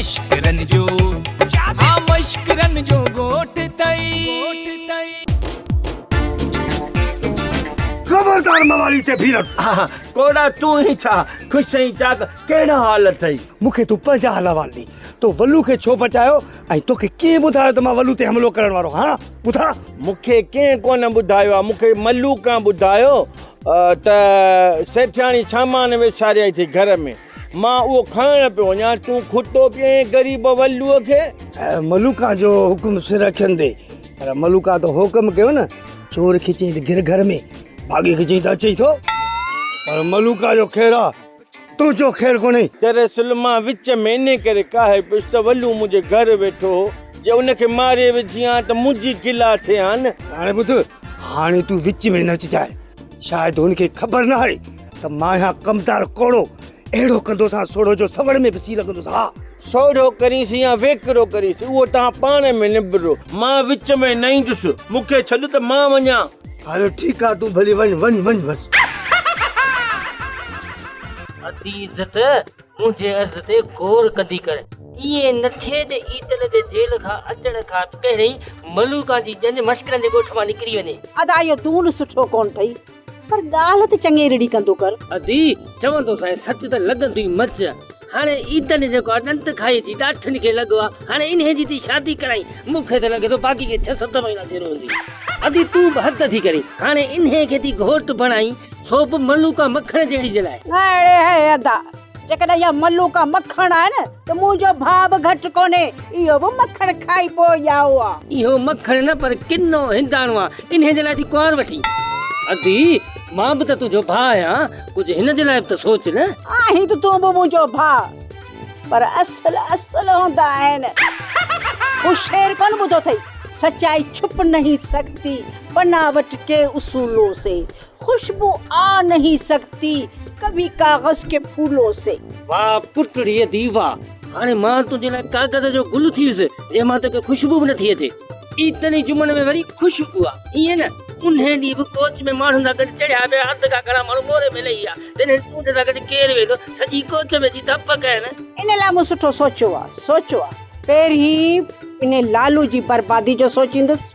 मश्करन जो हाँ मश्करन जो गोठ तई खबरदार मवाली से भीरत। हाँ कोड़ा तू ही छा खुश ही चा केड़ा हालत है मुखे तू 50 हलावाल दी तो वल्लू के छो बचायो आई तो के के बुधायो त मां वल्लू ते हमलो करण वारो। हां बुधा मुखे के कोन बुधायो मुखे मल्लू का बुधायो त सेठाणी सामान विसारिया थी घर में मां वो खाण पे वञा तू खुटो पे गरीब वल्लू के मलूका जो हुक्म सिर रखन दे पर मलूका तो हुक्म कयो न चोर खिचे गिर घर में भागी खिचे त अचई तो पर मलूका जो खेरा तू जो खैर को नहीं दरअसल मां विच में ने करे काहे पिस त वल्लू मुझे घर बैठो जे उनके मारे विजिया त मुजी किला थे आन हाणे बुध हाणे तू विच में न चाहे शायद उनके खबर ना है त मां यहाँ कमदार कोड़ो एड़ो कंदो सा सोड़ो जो सवड़ में बसी लगंदो सा सोड़ो करीस या वेकरो करीस वो ता पाने में निबरो मां विच में नहीं दुस मुखे छड त मां वणा हालो ठीक है तू भले वन वन वन बस अदी इज्जत मुझे अर्ज ते गौर कदी कर ये नथे जे ईतल जे जेल खा अचण खा पहिरीं मलूका जी जंज मश्करन जे गोठ मां निकरी वने अदा यो दून सुठो कोन थई पर गाल ते चंगे रेडी कंदो कर अदी चवंदो साईं सच त लगंदी मच हाणे ईतल जेको अनंत खाई जी डाठन के लगवा हाणे इन्हे जी ती शादी कराई मुखे त लगे तो बाकी के 6-7 महीना थी रोंदी अदी तू हद थी करी हाणे इन्हे के ती घोट बनाई सोप मलूका मक्खन जेड़ी जलाए अरे है अदा जेकॾहिं या मलूका मक्खण आहे न त मुंहिंजो भाउ बि घटि कोन्हे इहो बि मक्खण खाई पोइ आयो आहे इहो मक्खण न पर किनो हिंदाणो आहे इन्हे जे लाइ थी कुंवार वठी अदी मां बि त तुंहिंजो भाउ आहियां कुझु हिन जे लाइ बि त सोच न आहीं त तूं बि मुंहिंजो भाउ पर असल हूंदा आहिनि हू शेर कोन ॿुधो अथई सच्चाई छुप नहीं सकती बनावट के उसूलों से खुशबू आ नहीं सकती कभी कागज के फूलों से वाह पुटड़ी दीवा हाणे मां तुंहिंजे लाइ कागज जो गुल थीसि जंहिं मां तोखे खुशबू बि नथी अचे इतनी जुमन में वरी खुशबू आहे ईअं न उन्हे ॾींहुं बि कोच में माण्हुनि सां गॾु चढ़िया पिया अधु का घणा माण्हू मोरे में लही विया तॾहिं तूं सां गॾु केरु वेंदो सॼी कोच में जी धप कयनि इन लाइ मूं सुठो सोचियो आहे पहिरीं इन लालू जी बर्बादी जो सोचींदुसि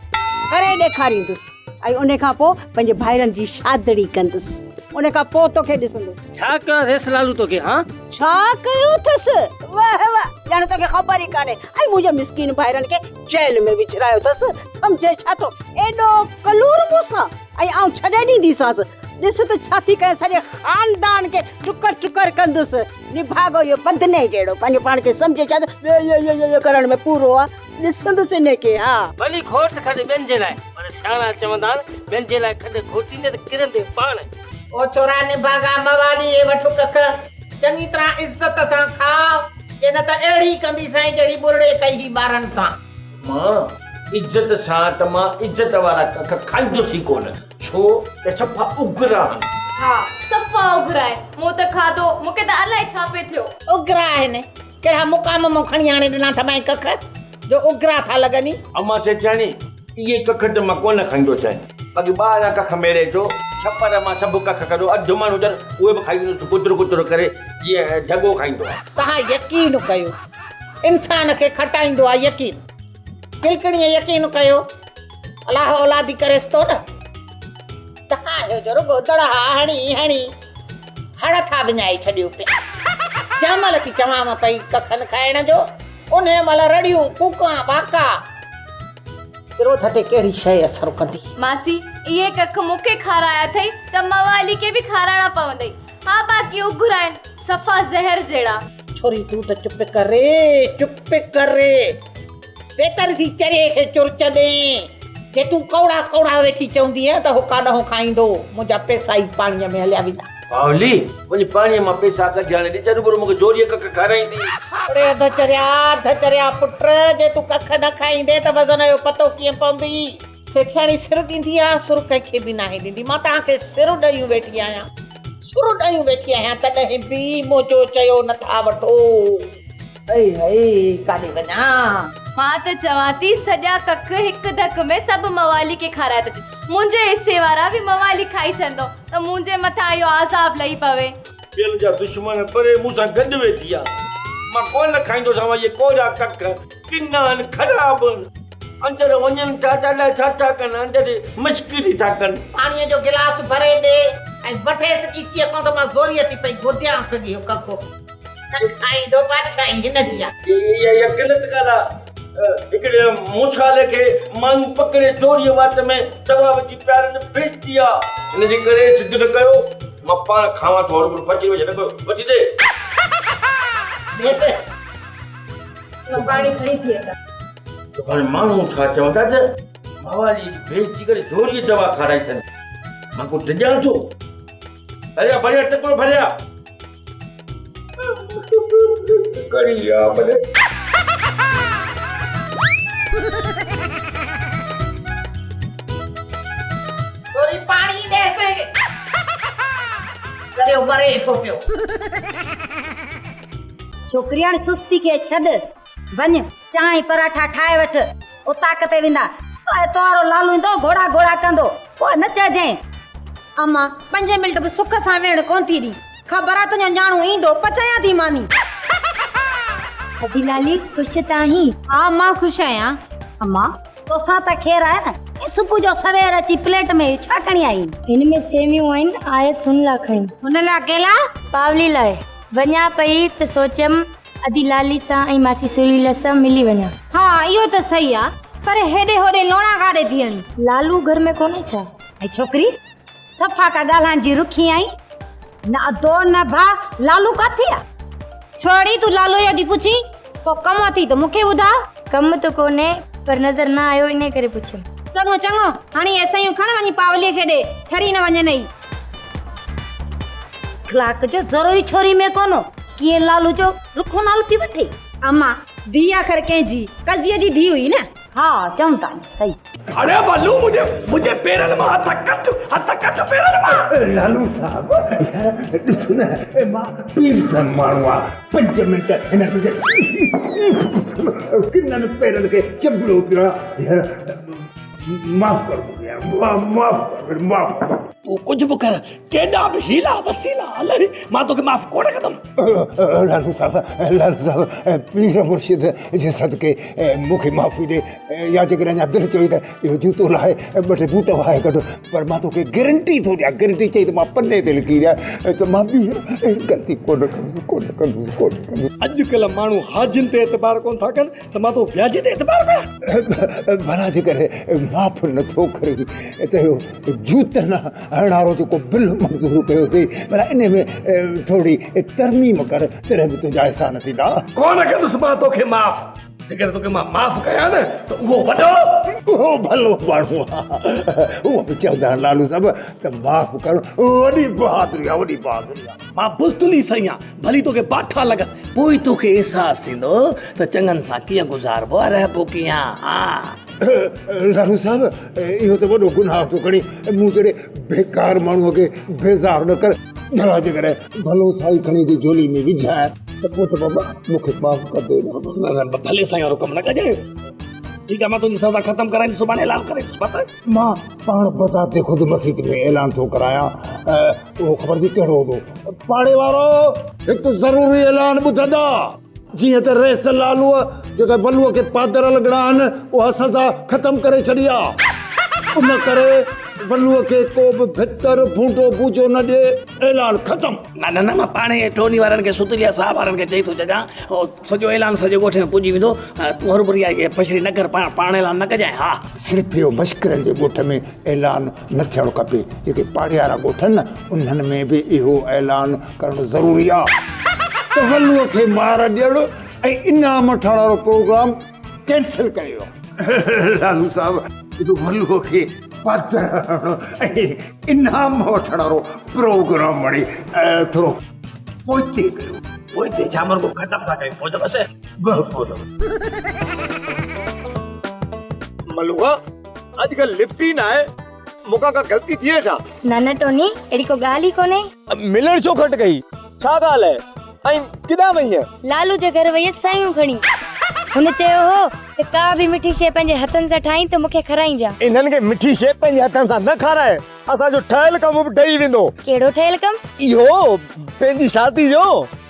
करे ॾेखारींदुसि ऐं उन खां पोइ पंहिंजे भाइरनि जी शादड़ी कंदुसि उन खां पोइ तोखे ॾिसंदुसि छा कयोसि लालू तोखे हा छा कयो अथसि वाह वाह ॼण तोखे ख़बर ई कान्हे ऐं मुंहिंजे मिसकीन भाइरनि खे जेल में विछरायो अथसि सम्झे छा थो एॾो कलूर मूंसां ऐं आउं छॾे ॾींदीसांसि ॾिस त छा थी कयां सॼे ख़ानदान खे टुकर कंदुसि निभागो इहो बंदने जहिड़ो पंहिंजो पाण खे सम्झे छा त करण में पूरो आहे ॾिसंदुसि इन खे हा भली खोट खॾ ॿियनि जे लाइ पर सियाणा चवंदा आहिनि ॿियनि जे लाइ खॾ खोटींदे त किरंदे पाण ओ चोरा निभागा मवाली ए वठो कख चङी तरह इज्जत सां खा जे न त अहिड़ी कंदी साईं जहिड़ी बुरड़े कई ही ॿारनि सां मां इज्जत सां त मां इज्जत वारा कख खाईंदुसि कोन छो त सफ़ा उग्र आहिनि हा सफ़ा उग्र आहे मूं त खाधो मूंखे त अलाए छा पे थियो उग्र आहिनि कहिड़ा मुकाम मूं खणी आणे ॾिना थमाई कख जो उग्रा था लॻनि अम्मा सेठाणी इहे कख त मां कोन खाईंदो आहियां बाक़ी ॿाहिरां कख मेरे जो छपर मां सभु कख कढो अधु माण्हू हुजनि उहे बि खाईंदो कुतरो करे जीअं ढगो खाईंदो आहे तव्हां यकीन कयो इंसान खे खटाईंदो आहे यकीन किलकणीअ यकीन कयो अलाह औलादी करेसि थो न तव्हां जो रुगो दड़ा हणी हड़ था विञाए छॾियो पिया जंहिं महिल थी चवां पई कखनि खाइण जो उन महिल रड़ियूं कूका बाका क्रोध ते कहिड़ी शइ असर कंदी मासी इहे कख मूंखे खाराया अथई त मवाली खे बि खाराइणा पवंदई हा बाक़ी उग्र आहिनि सफ़ा ज़हर जहिड़ा छोरी तूं त चुप करे बेतर थी चरे खे चुर छॾे जे तूं कौड़ा वेठी चवंदी आहे त हो काॾहों खाईंदो मुंहिंजा पैसा ई पाणीअ में हलिया वेंदा बावली वञी पाणीअ मां पैसा कढी हाणे ॾिजो रुगो मूंखे जोरीअ कख खाराईंदी अरे अध चरिया पुट जे तूं कख न खाईंदे त वज़न जो पतो कीअं पवंदी सेठाणी सिर ॾींदी आहे सुर कंहिंखे बि नाहे ॾींदी मां तव्हांखे सिर ॾेयूं वेठी आहियां तॾहिं बि मुंहिंजो चयो नथा वठो काॾे वञा मां त चवां थी सॼा कख हिकु धक में सभु मवाली खे खाराए थो मुंहिंजे हिसे वारा बि मवाली खाई छॾंदो त मुंहिंजे मथां इहो आज़ाब लही पवे ॿियनि जा दुश्मन परे मूंसां गॾु वेठी आहे मां कोन खाईंदो सां ये कोड़ा कख किन्ना आहिनि ख़राब अंदर वञनि था अलाए छा था कनि अंदर मुश्किल था कनि पाणीअ जो गिलास भरे ॾे ऐं वठेसि कीटीअ खां त मां ज़ोरीअ थी पई गुदियां सॼी कखो खाईंदो बादशाही हिन जी आहे इहा ग़लति ॻाल्हि आहे हिकिड़े मूंसाले खे माण्हू पकिड़े चोरीअ वात में दवा विझी प्यारनि बेइज़ती आहे हिन जे करे जिद न कयो मां पाण खावां थो और पची वञे न कयो वठी ॾे बेस पाणी खणी थी अचां तो हाणे माण्हू छा चवंदा त मवाली बेइज़ती करे चोरीअ दवा खाराई अथनि मां को ॾियां थो भरिया भरिया टुकड़ो भरिया कड़ी आहे भले थोरी पाणी ॾेसि करियो भरे थो पियो छोकिरी हाणे सुस्ती खे छॾ वञ चांहि पराठा ठाहे वठ उतां किथे वेंदा तोरो लालू ईंदो घोड़ा घोड़ा कंदो पोइ न चइजांइ अम्मा 5 मिंट बि सुख सां वेहण कोन थी ॾी ख़बर आहे तुंहिंजो न्याणो ईंदो पचायां थी मानी अदी लाली ख़ुशि त आहीं? हा मां ख़ुशि आहियां अम्मा तोसां त ख़ैर आहे न ई सुबुह जो सवेर अची प्लेट में छा खणी आई हिन में सेवियूं आहिनि आए सुन लाइ खणी हुन लाइ अकेला पावली लाइ वञा पई त सोचियमि अदी लाली सां ऐं मासी सुरीला सां मिली वञा हा इहो त सही आहे पर हेॾे होॾे लोणा काॾे थी आहिनि लालू घर में कोन्हे छा? ऐं छोकिरी सफ़ा का ॻाल्हाइण जी रुखी आई न अदो न भा लालू काथे आहे छोड़ी तूं लालू जो थी पुछी को कमु अथई त मूंखे ॿुधा कमु त कोन्हे पर नज़र न आयो इन करे पुछियमि चङो चङो हाणे असां खण वञी पावलीअ खे ॾे ठरी न वञे नई इख़लाक़ जो ज़रूरी छोरी में कोन्हो कीअं लालू जो रुखो नालो थी वठे अम्मा धी आख़िर कंहिंजी कज़ीअ जी धी हुई न हा चऊं था सही अरे बल्लू मुझे पेरन में हथ कट पेरन में लालू साहब यार ॾिसो न मां पीर सन माण्हू आहे 5 मिंट हिन तुंहिंजे किननि पेरनि खे चंबड़ो पियो यार माफ़ करो यार माफ़ कर तू कुछ भी कर केॾा बि हीला वसीला अलाए मां तोखे माफ़ कोन कंदुमि लालू साहब पीर मुर्शिद जे सदके मूंखे माफ़ी ॾे या जेकर अञा दिलि चई त इहो जूतो लाहे 2 बूट वाहे कढो पर मां तोखे गारंटी थो ॾियां गारंटी चई त मां पने ते लिखी ॾियां त मां ॿीहर ग़लती कोन कंदुसि अॼुकल्ह माण्हू हाजिन ते एतबार कोन था कनि त मां तो व्याजी ते एतबार कयां भला जे करे माफ़ नथो करे त इहो जूतनि हणारो जेको बिल मंज़ूर कयो अथई पर इन में थोरी तरमीम कर तॾहिं बि तुंहिंजा एहसान थींदा कोन कंदुसि मां तोखे माफ़ जेकर तोखे मां माफ़ कयां न त उहो भलो माण्हू आहे उहो बि चवंदा आहिनि लालू साहब त माफ़ करणु वॾी बहादुरी आहे मां बुज़दिली सही आहियां भली तोखे बाठा लॻनि पोइ तोखे अहसासु थींदो त चङनि सां कीअं गुज़ारबो आहे रहिबो कीअं हा लालू साहब इहो त वॾो गुनाह थो खणी मूं जहिड़े बेकार माण्हूअ खे बेज़ार न कर भला जे करे भलो साई खणी जे झोली में विझाए त पोइ त बाबा मूंखे माफ़ कर दे भले साईं वारो कमु न कजे ठीकु आहे मां तुंहिंजी सज़ा ख़तमु कराईंदुसि सुभाणे ऐलान करे मां पाण बज़ाते ख़ुदि मस्जिद में ऐलान थो करायां उहो ख़बर थी कहिड़ो हूंदो पाड़े वारो हिकु ज़रूरी ऐलान ॿुधंदा जीअं त रेस लालूअ जेका बलूअ खे पादर लॻणा आहिनि उहा सज़ा ख़तमु करे छॾी आहे उन करे बलूअ खे को बि भितर भूंडो बूझो न ॾिए ऐलान ख़तमु न मां पाणे टोनी वारनि खे सुतलिया साहब वारनि खे चई थो छॾियां सॼो ऐलान सॼे ॻोठ में पुॼी वेंदो तूं हरूभरी आहे पछड़ी न कर पाण ऐलान न कजांइ हा सिर्फ़ु इहो मश्करनि जे ॻोठ में ऐलान न थियणु खपे जेके पाड़े वारा ॻोठ आहिनि न उन्हनि में बि इहो ऐलान करणु ज़रूरी आहे त वलूअ खे मार ॾियणु ऐं इनाम ठहण वारो प्रोग्राम कैंसिल कयो लालू साहब वलूअ खे पादर हणणु ऐं इनाम वठण वारो प्रोग्राम वणी थोरो पोइते कयो पोइते जामर को ख़तमु था कयूं पोइ त बसि मलुआ अॼुकल्ह लिफ्टी न आहे मूंखां का ग़लती थिए छा न टोनी अहिड़ी को ॻाल्हि ई कोन्हे मिलण छो घटि कई छा ॻाल्हि आहे ऐं किॾां वई आहे लालू जे घर वई सायूं खणी हुन चयो हो त का बि मिठी शइ पंहिंजे हथनि सां ठाहीं त मूंखे खाराइजां इन्हनि खे मिठी शइ पंहिंजे हथनि सां न खाराए असांजो ठहियल कमु बि ॾेई वेंदो कहिड़ो ठहियल कमु इहो पंहिंजी शादी जो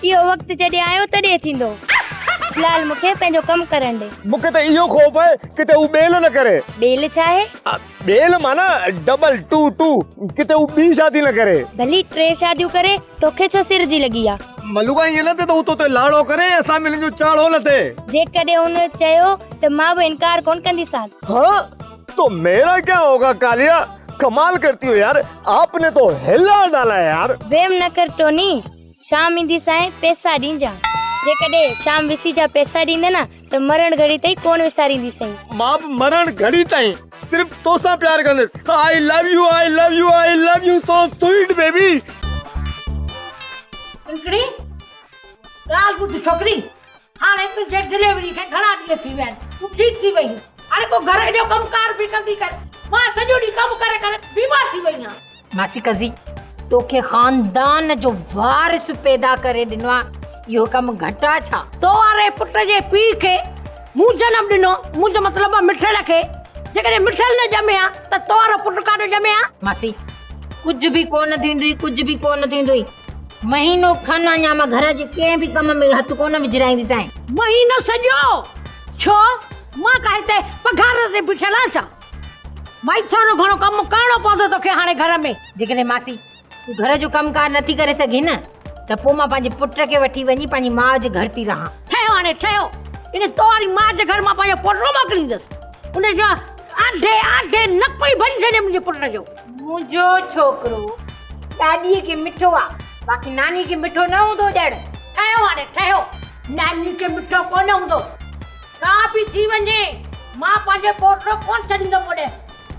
इहो वक़्तु जॾहिं आयो तॾहिं थींदो फिलहाल मूंखे पंहिंजो कमु करण ॾे। मूंखे त इहो ख़ौफ़ आहे किथे हू ॿेल न करे। ॿेल छा आहे? ॿेल माना डबल टू किथे हू ॿी शादी न करे। भली 3 शादियूं करे तोखे छो सिर जी लॻी आहे? मलूका ईअं न थिए त हू तो ते लाड़ो करे असां मिलनि जो चाड़ो न थिए। जेकॾहिं हुन चयो त मां बि इनकार कोन कंदीसांसि। हाँ तो मेरा क्या होगा कालिया? कमाल करती हो यार, आपने तो हिला डाला है यार। वेम न कर टोनी, शाम ईंदी साईं पैसा ॾींजा। जेकॾहिं शाम विसी जा पैसा ॾींदे न त मरण घड़ी ताईं कोन विसारींदी साईं। मां मरण घड़ी ताईं सिर्फ तोसां प्यार कंदसि। I love you I love you I love you so sweet baby. अंकड़ी ॻाल्हि ॿुध छोकिरी, हाणे तुंहिंजे डिलीवरी खे घणा ॾींहं थी विया आहिनि, तूं ठीक थी वई, हाणे को घर जो कमकार बि कंदी कर। मां सॼो ॾींहुं कमु करे करे बीमार थी वई आहियां। मासी कज़ी तोखे खानदान जो वारिस पैदा करे ॾिनो आहे, इहो कमु घटा छा? तो वारे पुट जे पीउ खे मूं जनम ॾिनो, मुंहिंजो मतिलबु आहे मिठल खे। जेकॾहिं मिठल न ॼमे हा त तो वारो पुट काॾो ॼमे हा? मासी कुझु बि कोन थींदुई, कुझु बि कोन थींदुई। महीनो खन अञा मां घर जे कंहिं बि कम में हथु कोन विझराईंदीसांइ। महीनो सॼो? छो मां का हिते पघार ते बीठल आहियां छा? भाई थोरो घणो कमु करणो पवंदो तोखे हाणे घर में। जेकॾहिं मासी तूं घर जो कमकार नथी करे सघे न त पोइ मां पंहिंजे पुट खे वठी वञी पंहिंजी माउ जे घर थी रहां। ठहियो हाणे ठहियो, इन तो वारी माउ जे घर मां पंहिंजो पोटो मोकिलींदसि। उन जो आधे नक ई भरी छॾे मुंहिंजे पुट जो। मुंहिंजो छोकिरो ॾाॾीअ खे मिठो आहे, बाक़ी नानी खे मिठो न हूंदो ॼण। ठहियो हाणे ठहियो, नानी खे मिठो कोन हूंदो। सा बि थी वञे मां पंहिंजे पोटो कोन छॾींदमि होॾे,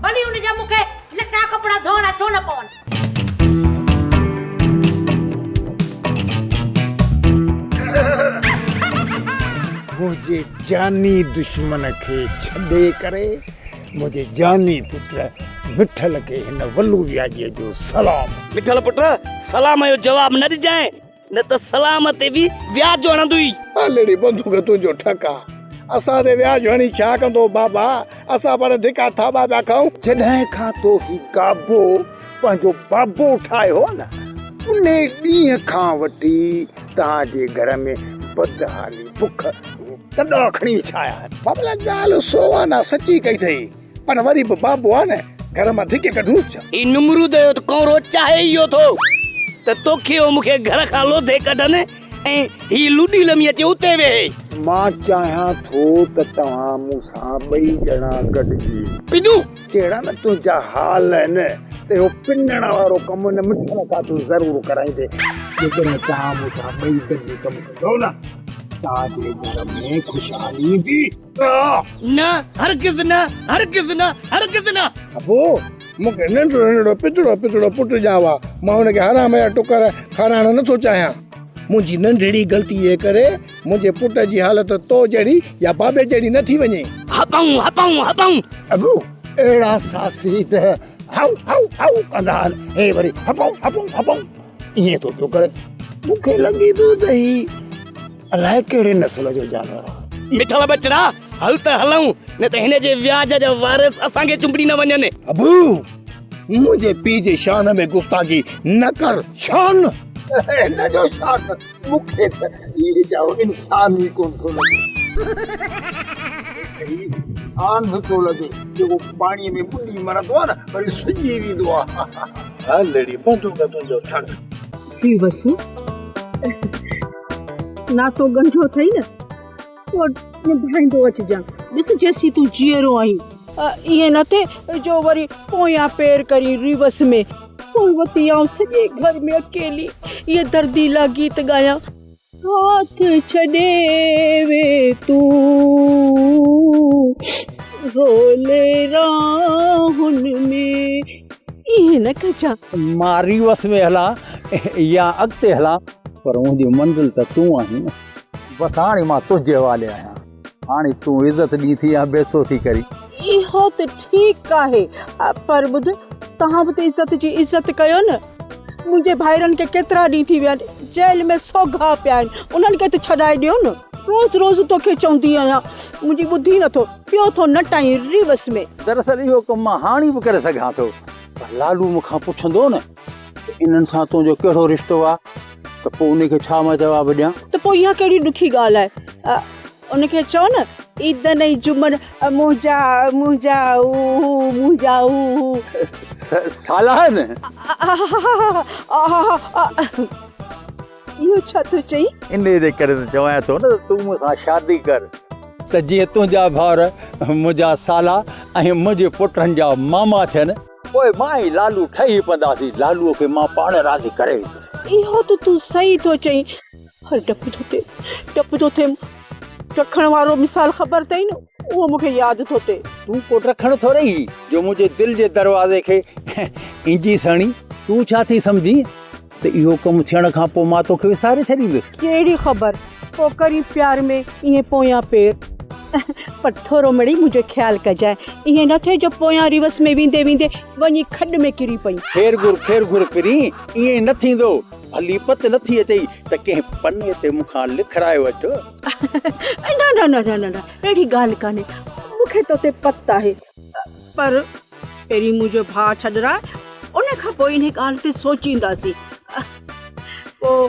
भली हुनजा मूंखे लटा कपिड़ा धोइणा छो न पवनि। मुझे जानी दुश्मन खे छॾे करे मुझे जानी पुट मिठल के हिन वल्लू व्याजीअ जो सलाम। मिठल पुट सलाम जो जवाब न ॾिजांइ, न त सलाम ते बि व्याज हणंदुई। हलड़ी बंदूक तुंहिंजो ठका, असां ते व्याज हणी छा कंदो बाबा? असां पर धिका थाबा पिया खाऊं। जॾहिं खां तो ही गाबो पंहिंजो बाबो ठाहियो न, उन ॾींहं खां वठी तव्हांजे घर में बदहाली बुख तॾा खणी विछाया। बाबला ॻाल्हि सोवाना सची कई अथई, पर वरी बि बाबो आहे न, घर मां धिके कढूंसि छा? ई नमरूद जो त कौरो चाहे इहो थो त तोखे मूंखे घर खां लोधे कढनि ऐं ही लुडी लमी अचे उते वेहे। मां चाहियां थो त तव्हां मूंसां ॿई ॼणा गॾिजी पिनू जहिड़ा न तुंहिंजा हाल आहिनि त इहो पिनण वारो कमु न मिठल खां तूं ज़रूरु कराईंदे। जेकॾहिं तव्हां मूंसां ॿई गॾिजी कमु कंदो न, तव्हांजे घर में ख़ुशहाली ईंदी। न हरगिज़ न हरगिज़ न हरगिज़ न। अबो मूंखे नंढड़ो नंढड़ो पितड़ो पुट ॼावा, मां हुनखे हराम जा टुकर खाराइण नथो चाहियां। मुंहिंजी नंढड़ी ग़लती जे करे मुंहिंजे पुट जी हालत तो जहिड़ी या बाबे जहिड़ी न थी वञे। हपाऊं हपाऊं हपाऊं। अबो अहिड़ा सासी त हाउ हाउ हाउ कंदा आहिनि, हे वरी हपाऊं हपाऊं हपाऊं ईअं थो पियो करे। मूंखे लॻे थो त ही अलाए कहिड़े नस्ल जो जानवर आहे। मिठल बचड़ा हल त हलऊं, न त हिन जे व्याज जा वारिस असांखे चुंबड़ी न वञनि। अबू मुंहिंजे पीउ जे शान में गुस्ताखी न कर। शान हिन जो शान मूंखे त इहे जाओ इंसान ई कोन थो लॻे। इंसान नथो लॻे जेको पाणीअ में ॿुॾी मरंदो आहे न, वरी सुॼी वेंदो आहे। हलड़ी बंदूक तुंहिंजो ठग ही बसु ना तो गंढो थई न तो निभाईंदो अचजां। ॾिस जेसी तूं जीअरो आहीं, ईअं न थिए जो वरी पोयां पैर करी रिवस में पोइ वती आऊं सॼे घर में अकेली ये दर्दीला गीत गाया। साथ छॾे वे तूं रोले राहुन में, ईअं न कजां। मां रिवस में हलां या अॻिते हलां, पर मुंहिंजी मंज़िल त तूं आहीं न। बसि हाणे मां तुंहिंजे हवाले आहियां, हाणे तूं इज़त ॾी थी या बेसो थी करी। इहो त ठीकु आहे, पर ॿुध तव्हां बि त इज़त कयो न। मुंहिंजे भाइरनि खे केतिरा ॾींहं थी विया आहिनि जेल में सोघा पिया आहिनि, उन्हनि खे त छॾाए ॾियो न। रोज़ रोज़ तोखे चवंदी आहियां, मुंहिंजी ॿुधी नथो, पियो थो नटाई रिवस में। दरअसल इहो कमु मां हाणे बि करे सघां थो, पर लालू मूंखां पुछंदो न इन्हनि सां तुंहिंजो कहिड़ो रिश्तो आहे, त पोइ उनखे छा मां जवाबु ॾियां। त पोइ इहा कहिड़ी ॾुखी ॻाल्हि आहे। उनखे चओ न ईद नहीं जुमन मुंहिंजा मुंहिंजा मुंहिंजा सालान इहो छा थो चई? इन जे करे त चवां थो न तूं मूंसां शादी कर त जीअं तुंहिंजा भाउर मुंहिंजा साला ऐं मुंहिंजे पुटनि जा मामा थियनि पोइ मां ई लालू ठही पवंदासीं। लालूअ खे मां पाण राज़ी करे वेंदुसि। इहो त तूं सही थो चई। हर डपु थो थिए रखण वारो मिसाल ख़बर अथई न, उहो मूंखे यादि थो थिए। तूं कोट रखण थो रही जो मुंहिंजे दिलि जे दरवाज़े खे इंजी सणी। तूं छा थी सम्झी त इहो कमु थियण खां पोइ मां तोखे विसारे छॾींदुसि? कहिड़ी ख़बर, पोइ करी प्यार में ईअं पोयां पेर। पर थोरो मिड़ी मुंहिंजो ख़्यालु कजांइ, ईअं न थिए जो पोयां रिवर्स में वेंदे वेंदे वञी खॾ में किरी पई। खेर घुर किरी ईअं न थींदो। भली पत नथी अचई त कंहिं पने ते मूंखां लिखाराए वठो। न न न न न अहिड़ी ॻाल्हि कान्हे, मूंखे तो ते पत आहे। पर पहिरीं मुंहिंजो भाउ छॾरा, उन खां पोइ इन ॻाल्हि ते सोचींदासीं। पोइ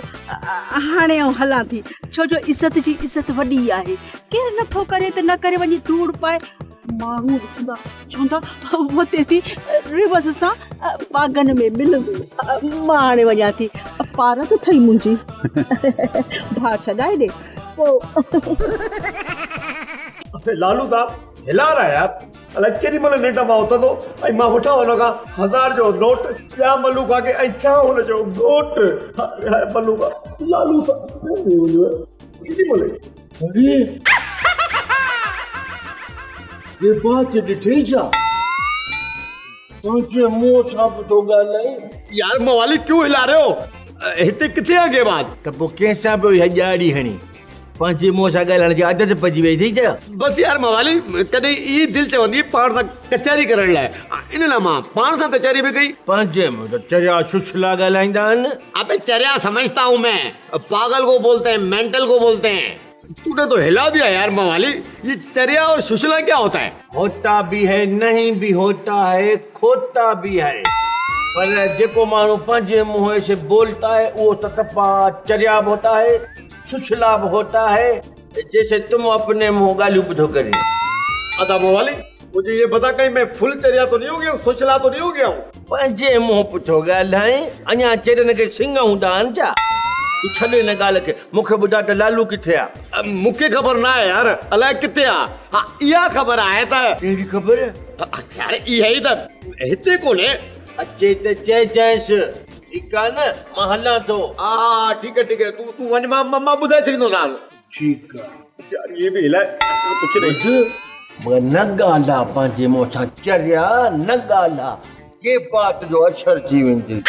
हाणे आउं हलां थी, छो जो इज़त जी इज़त वॾी आहे। केरु नथो करे त न करे वञी धूड़ पाए। माण्हू ॾिसंदा चवंदा वते थी रिवर्स सां बागन में मिलंदो। मां हाणे वञा थी, पार त थई मुंहिंजी। भाउ छॾाए ॾे पोइ। लालू साहब हिला रहा यार, अलाए केॾी महिल निंड मां उथंदो ऐं मां वठां हुन खां 1000 जो नोट ॿिया मलूका खे ऐं छा हुनजो घोट मलूका। लालू साहब केॾी महिल अरे ये बात ॾिठे छा तुझे मुंह सां तो ॻाल्हाई। यार मवाली क्यों हिला रहे हो? हिते किथे आहे के बात? त पोइ कंहिंसां बि ॼाड़ी हणी पंहिंजे मुंहं सां ॻाल्हाइण जी आदत पइजी वई थी छा? बस यार मवाली कॾहिं ई दिलि चवंदी पाण सां कचहरी करण लाइ, इन लाइ मां पाण सां कचहरी बि कई। पंहिंजे मुंह त चरिया शुशला ॻाल्हाईंदा आहिनि। अबे चर्या समझता हूँ मैं, पागल को बोलते हैं, मेंटल को बोलते हैं। तूने तो हिला दिया यार मवाली। ये चर्या और सुशला क्या होता है? होता भी है, नहीं भी होता है, खोता भी है। पर जेको माण्हू पंहिंजे मुंह से बोलता है वो ततपा चर्या होता है, सुशला होता है। जैसे तुम अपने मुंह गालियों बुधो करे। अदा मवाली मुझे ये बता कहीं मैं फुल चर्या तो नहीं हो गया, सुशला तो नहीं हो गया हूँ? पंहिंजे मुंह पुठो ॻाल्हाए, अञा चेरनि खे सिंग हूंदा आहिनि छा? तूं छॾे हिन ॻाल्हि खे, मूंखे ॿुधाए त लालू किथे आहे? मूंखे ख़बर न आहे यार, अलाए किथे आहे। हा इहा ख़बर आहे त। कहिड़ी ख़बर? यार इहा ई त हिते कोन्हे। अचे त चइजांइसि, ठीकु आहे न? मां हलां थो। हा ठीक है तू वञ, मां ॿुधाए छॾींदो नालो। ठीकु आहे यार ये भी हिलाए कुझु नहीं। मगर न ॻाल्हा पंहिंजे मुंह सां चरिया, न ॻाल्हा के बात जो अक्षर थी वेंदी।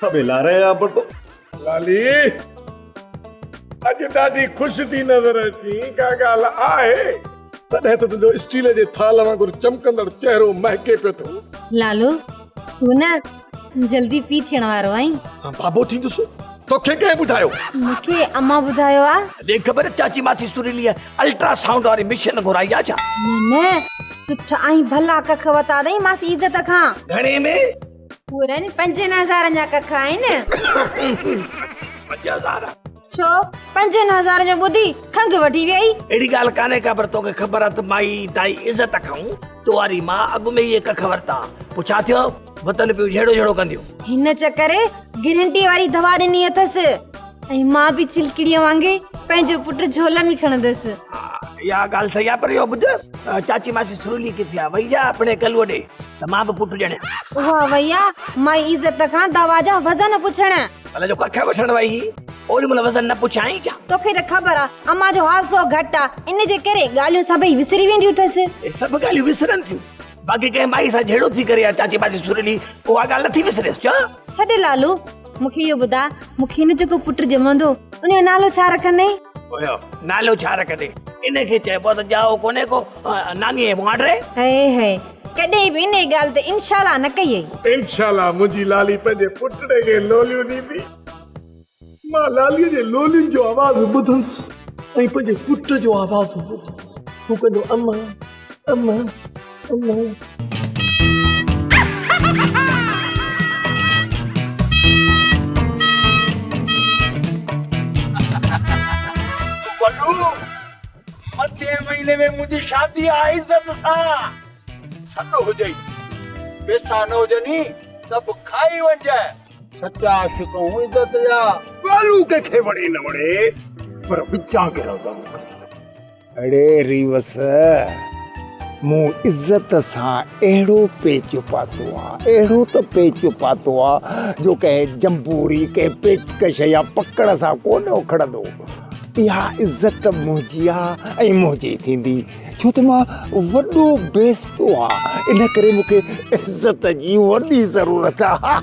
सब हिला रहे हैं पर तो। लाली अॼु ॾाढी ख़ुशि थी नज़र अची, का ॻाल्हि आहे? तॾहिं त तुंहिंजो स्टील जे थाल वांगुरु चमकंदड़ चहिरो महके पियो थो। लालू तू न जल्दी पी थियण वारो आहीं। बाबो थींदुसि। तोखे कंहिं ॿुधायो? मूंखे अम्मा ॿुधायो आहे। देख ख़बर चाची मासी सुरीली अल्ट्रासाउंड वारी मशीन घुराई आहे छा? न सुठा ऐं भला कख वता अथई मासी इज़त खां। घणे में? पूरनि 5000 जा कख आहिनि। 5000? छो 5000 जो ॿुधी खंघ वठी वई? अहिड़ी ॻाल्हि कान्हे का, पर तोखे ख़बर आहे त माई ताई इज़त खाऊं तो वारी मां अॻु में ई कख वरिता। पोइ छा थियो? वतन पियो झेड़ो झेड़ो कंदियूं। हिन चक्कर गारंटी वारी दवा ॾिनी अथसि ऐं मां बि चिलकड़ीअ वांगे पंहिंजो पुट झोला में खणंदसि। इहा ॻाल्हि सही आहे, पर इहो ॿुध चाची मासी सुरीली किथे आहे? वई आहे अपने कलुअ ॾे त मां बि पुटु ॼणियां। उहा वई आहे माई इज़त खां दवा जा वज़न पुछण। भले जो कख वठण वई ओॾी महिल वज़न न पुछाई छा? तोखे त ख़बर आहे अम्मा जो हावसो घटि आहे, इन जे करे ॻाल्हियूं सभई विसरी वेंदियूं अथसि। सभु ॻाल्हियूं विसरनि थियूं, बाक़ी कंहिं माई सां झेड़ो थी करे चाची मासी सुरीली उहा ॻाल्हि नथी विसरेसि छा? छॾे लालू, मूंखे इहो ॿुधा, मूंखे हिन जेको पुटु ॼमंदो उनजो नालो छा रखंदे? नालो छा रखंदे? इनखे चइबो त ॼाओ कोन्हे को नानीअ मुआंडरे। हे कॾहिं बि इन ॻाल्हि ते इंशाल्लाह न कई। इंशाल्लाह मुंहिंजी लाली पंहिंजे पुटड़े खे लोलियूं ॾींदी। मां लालीअ जे लोलियुनि जो आवाज़ ॿुधंसि ऐं पंहिंजे पुट जो आवाज़ ॿुधंसि। हू कंदो अम्मा अम्मा अम्मा। वल्लू मथे महीने में मुंहिंजी शादी आहे इज़त सां सॾो हुजई पैसा न हुजनि सभु खाई वञे सच्चा आशिक़ूं इज़त जा वालू के वड़े न वड़े पर विचां के रज़म कर अड़े रीवस मूं इज़त सां अहिड़ो पेच पातो आहे अहिड़ो त पेच पातो आहे जो कंहिं जंबूरी कंहिं पेचकश या पकड़ सां कोन उखड़ंदो इहा इज़त मुंहिंजी आहे ऐं मुंहिंजी थींदी छो त मां वॾो बेस्तो आहे इन करे मूंखे इज़त जी वॾी ज़रूरत आहे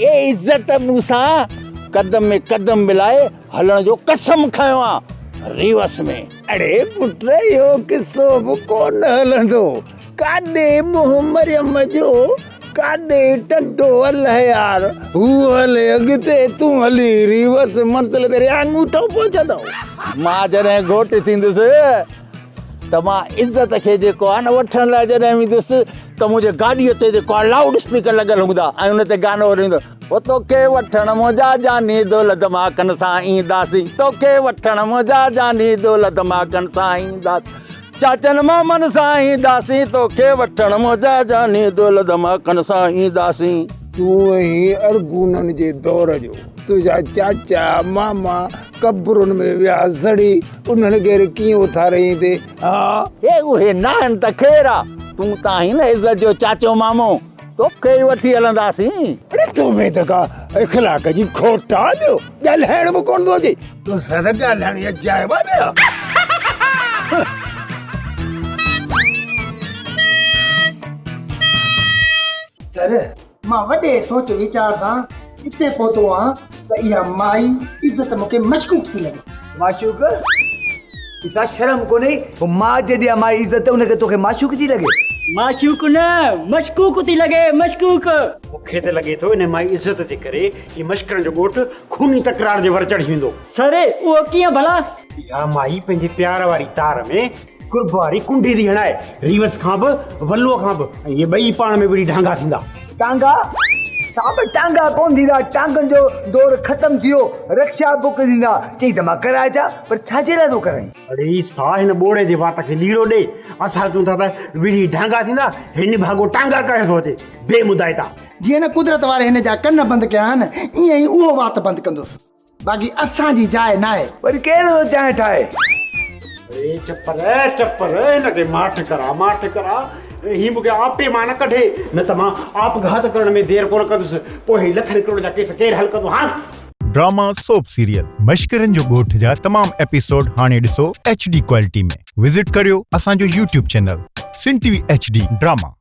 ए इज़त मूंसां कदम में कदम मिलाए हलण जो कसम खयो आहे रीवस में अड़े पुट यो किस्सो बि कोन हलंदो काॾे मुंहुं मरियम जो काॾे टंडो हल यार हू हले अॻिते तूं हली रीवस मंज़िल तेरे आङूठो पहुचंदो मां जॾहिं घोटु थींदुसि त मां इज़त खे जेको आहे न वठण लाइ जॾहिं वेंदुसि त मुंहिंजे गाॾीअ ते जेको आहे लाउड स्पीकर लॻल हूंदा ऐं हुन ते गानो हलंदो ओ तोखे वठण मुंहिंजा जानी दौलत माकन सां ईंदासीं तोखे वठण मुंहिंजा जानी दौलत माकन सां ईंदासीं चाचनि मामनि सां ईंदासीं तोखे वठण मुंहिंजा जानी दौलत माकन सां ईंदासीं तूं ई अरगूननि जे दौर जो तुंहिंजा चाचा मामा कब्रुनि में विया सड़ी उन्हनि खे कीअं उथारींदे हा हे उहे न आहिनि त ख़ैरु आहे तूं त आहीं न इज़त जो चाचो मामो तोखे ई वठी हलंदासीं अरे तूं में त का इख़लाक़ जी खोट आहे ॿियो ॻाल्हाइण बि कोन थो अचे तूं सद ॻाल्हाइण अजाइबा ॿिया सर मां वॾे सोच वीचार सां इते पहुतो आहियां त इहा माई इज़त मूंखे मशकूक थी लॻे माशूक इसा शर्म कोन्हे वो मां जॾहिं मां इज़त उनखे तोखे माशूक थी लॻे माशूक न मशकूक थी लॻे मशकूक मूंखे त लॻे थो इन माई इज़त जे करे ही मश्करनि जो ॻोठु खूनी तकरार जे वर चढ़ी वेंदो सर उहो कीअं भला इहा माई पंहिंजे प्यार वारी तार में कुर्ब वारी कुंडी थी हणाए रीवस खां बि वल्लूअ खां बि ऐं इहे ॿई पाण में विड़ी ढांगा थींदा टांगा साहब टांगा कोन थींदा टांगनि जो दौर ख़तम थियो रक्षा बुक थींदा चई त मां कराए अचां पर छाजे लाइ थो कराई अड़े साह हिन ॿोड़े जे वात खे लीड़ो ॾे असां चऊं था त विड़ी ढांगा थींदा हिन भाॻो टांगा करे थो अचे बेमुदाइता जीअं न कुदरत वारे हिन जा कन बंदि कया आहिनि ईअं ई उहो वात बंदि कंदुसि बाक़ी असांजी जाइ न आहे वरी कहिड़ो चांहि ठाहे अरे चप्पर हिनखे माठ करा ही मूंखे आपे मां न कढे न त मां आप घात करण में देर कोन कंदुसि पोइ ही लख करोड़ जा केस केरु हल कंदो हां ड्रामा सोप सीरियल मश्करनि जो ॻोठ जा तमाम एपिसोड हाणे ॾिसो HD क्वालिटी में विज़िट करियो असांजो YouTube चैनल सिन TV HD ड्रामा।